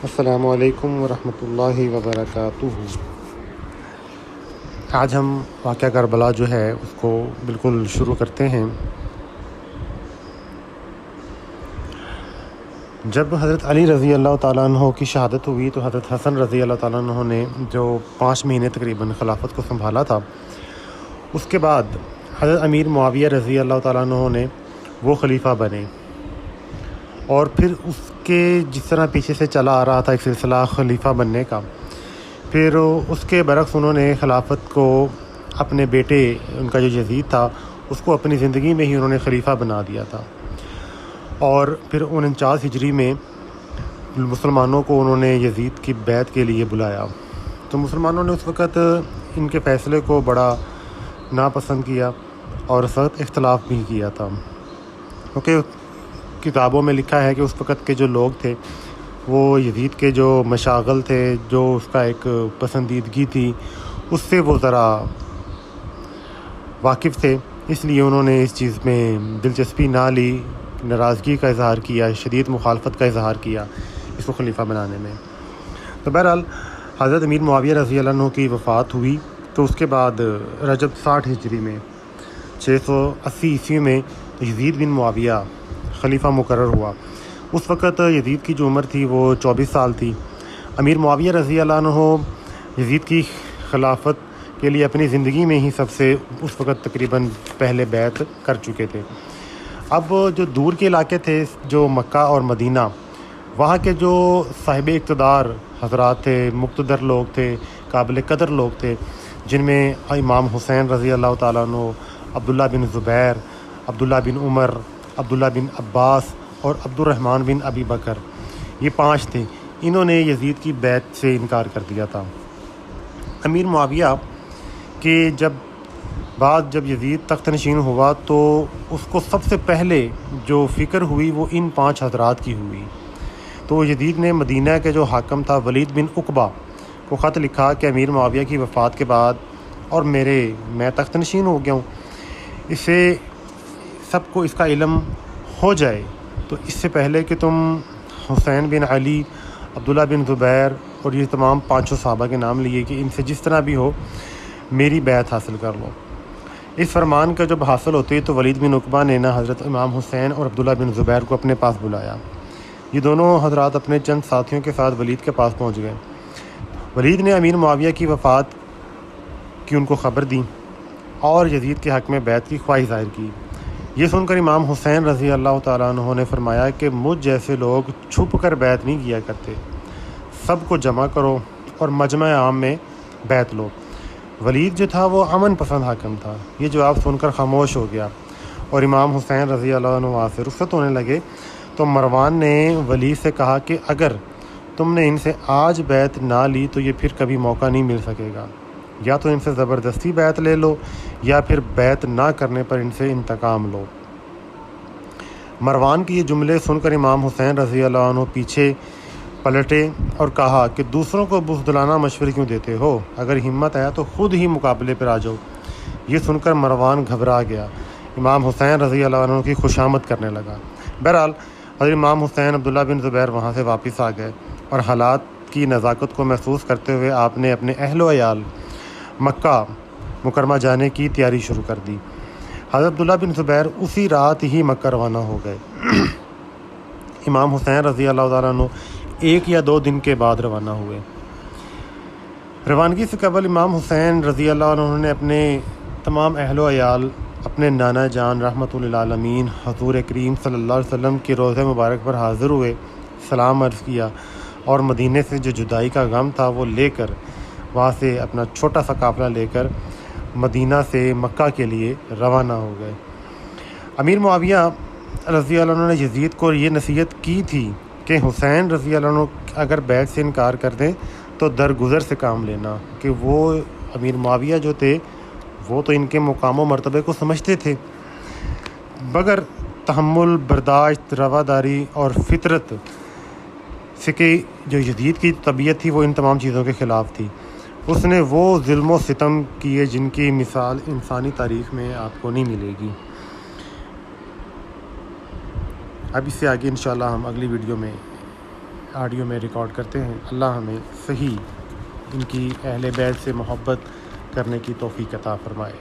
السلام علیکم ورحمۃ اللہ وبرکاتہ۔ آج ہم واقعہ کربلا جو ہے اس کو بالکل شروع کرتے ہیں۔ جب حضرت علی رضی اللہ تعالیٰ عنہ کی شہادت ہوئی تو حضرت حسن رضی اللہ تعالیٰ عنہ نے جو 5 مہینے تقریباً خلافت کو سنبھالا تھا، اس کے بعد حضرت امیر معاویہ رضی اللہ تعالیٰ عنہ نے وہ خلیفہ بنے، اور پھر اس کے جس طرح پیچھے سے چلا آ رہا تھا ایک سلسلہ خلیفہ بننے کا، پھر اس کے برعکس انہوں نے خلافت کو اپنے بیٹے ان کا جو یزید تھا اس کو اپنی زندگی میں ہی انہوں نے خلیفہ بنا دیا تھا، اور پھر 49 ہجری میں مسلمانوں کو انہوں نے یزید کی بیعت کے لیے بلایا۔ تو مسلمانوں نے اس وقت ان کے فیصلے کو بڑا ناپسند کیا اور سخت اختلاف بھی کیا تھا، کیونکہ کتابوں میں لکھا ہے کہ اس وقت کے جو لوگ تھے وہ یزید کے جو مشاغل تھے، جو اس کا ایک پسندیدگی تھی، اس سے وہ ذرا واقف تھے، اس لیے انہوں نے اس چیز میں دلچسپی نہ لی، ناراضگی کا اظہار کیا، شدید مخالفت کا اظہار کیا اس کو خلیفہ بنانے میں۔ تو بہرحال حضرت امیر معاویہ رضی اللہ عنہ کی وفات ہوئی، تو اس کے بعد رجب 60 ہجری میں 680 عیسوی میں یزید بن معاویہ خلیفہ مقرر ہوا۔ اس وقت یزید کی جو عمر تھی وہ 24 سال تھی۔ امیر معاویہ رضی اللہ عنہ یزید کی خلافت کے لیے اپنی زندگی میں ہی سب سے اس وقت تقریباً پہلے بیعت کر چکے تھے۔ اب جو دور کے علاقے تھے، جو مکہ اور مدینہ، وہاں کے جو صاحب اقتدار حضرات تھے، مقتدر لوگ تھے، قابل قدر لوگ تھے، جن میں امام حسین رضی اللہ تعالیٰ عنہ، عبداللہ بن زبیر، عبداللہ بن عمر، عبداللہ بن عباس اور عبد الرحمن بن ابی بکر، یہ 5 تھے۔ انہوں نے یزید کی بیعت سے انکار کر دیا تھا۔ امیر معاویہ کے جب یزید تخت نشین ہوا تو اس کو سب سے پہلے جو فکر ہوئی وہ ان 5 حضرات کی ہوئی۔ تو یزید نے مدینہ کے جو حاکم تھا ولید بن عقبہ کو خط لکھا کہ امیر معاویہ کی وفات کے بعد اور میں تخت نشین ہو گیا ہوں، اسے سب کو اس کا علم ہو جائے، تو اس سے پہلے کہ تم حسین بن علی، عبداللہ بن زبیر اور یہ تمام 5 صحابہ کے نام لیے کہ ان سے جس طرح بھی ہو میری بیعت حاصل کر لو۔ اس فرمان کا جب حاصل ہوتے تو ولید بن عقبہ نے حضرت امام حسین اور عبداللہ بن زبیر کو اپنے پاس بلایا۔ یہ دونوں حضرات اپنے چند ساتھیوں کے ساتھ ولید کے پاس پہنچ گئے۔ ولید نے امیر معاویہ کی وفات کی ان کو خبر دی اور یزید کے حق میں بیعت کی خواہش ظاہر کی۔ یہ سن کر امام حسین رضی اللہ تعالیٰ عنہ نے فرمایا کہ مجھ جیسے لوگ چھپ کر بیعت نہیں کیا کرتے، سب کو جمع کرو اور مجمع عام میں بیعت لو۔ ولید جو تھا وہ امن پسند حاکم تھا، یہ جواب سن کر خاموش ہو گیا اور امام حسین رضی اللہ عنہ وہاں سے رخصت ہونے لگے تو مروان نے ولید سے کہا کہ اگر تم نے ان سے آج بیعت نہ لی تو یہ پھر کبھی موقع نہیں مل سکے گا، یا تو ان سے زبردستی بیعت لے لو یا پھر بیعت نہ کرنے پر ان سے انتقام لو۔ مروان کی یہ جملے سن کر امام حسین رضی اللہ عنہ پیچھے پلٹے اور کہا کہ دوسروں کو بزدلانہ مشورے کیوں دیتے ہو، اگر ہمت ہے تو خود ہی مقابلے پر آ جاؤ۔ یہ سن کر مروان گھبرا گیا، امام حسین رضی اللہ عنہ کی خوشامد کرنے لگا۔ بہرحال حضرت امام حسین عبداللہ بن زبیر وہاں سے واپس آ گئے اور حالات کی نزاکت کو محسوس کرتے ہوئے آپ نے اپنے اہل و عیال مکہ مکرمہ جانے کی تیاری شروع کر دی۔ حضرت عبداللہ بن زبیر اسی رات ہی مکہ روانہ ہو گئے۔ امام حسین رضی اللہ تعالیٰ عنہ 1 یا 2 دن کے بعد روانہ ہوئے۔ روانگی سے قبل امام حسین رضی اللہ عنہ نے اپنے تمام اہل و عیال، اپنے نانا جان رحمۃ للعالمین حضور کریم صلی اللہ علیہ وسلم کی روضہ مبارک پر حاضر ہوئے، سلام عرض کیا اور مدینے سے جو جدائی کا غم تھا وہ لے کر وہاں سے اپنا چھوٹا سا قافلہ لے کر مدینہ سے مکہ کے لیے روانہ ہو گئے۔ امیر معاویہ رضی اللہ عنہ نے یزید کو یہ نصیحت کی تھی کہ حسین رضی اللہ عنہ اگر بیعت سے انکار کر دیں تو درگزر سے کام لینا، کہ وہ امیر معاویہ جو تھے وہ تو ان کے مقام و مرتبے کو سمجھتے تھے، مگر تحمل، برداشت، رواداری اور فطرت سے کہ جو یزید کی طبیعت تھی وہ ان تمام چیزوں کے خلاف تھی۔ اس نے وہ ظلم و ستم کیے جن کی مثال انسانی تاریخ میں آپ کو نہیں ملے گی۔ اب اس سے آگے انشاءاللہ ہم اگلی ویڈیو میں آڈیو میں ریکارڈ کرتے ہیں۔ اللہ ہمیں صحیح ان کی اہل بیت سے محبت کرنے کی توفیق عطا فرمائے۔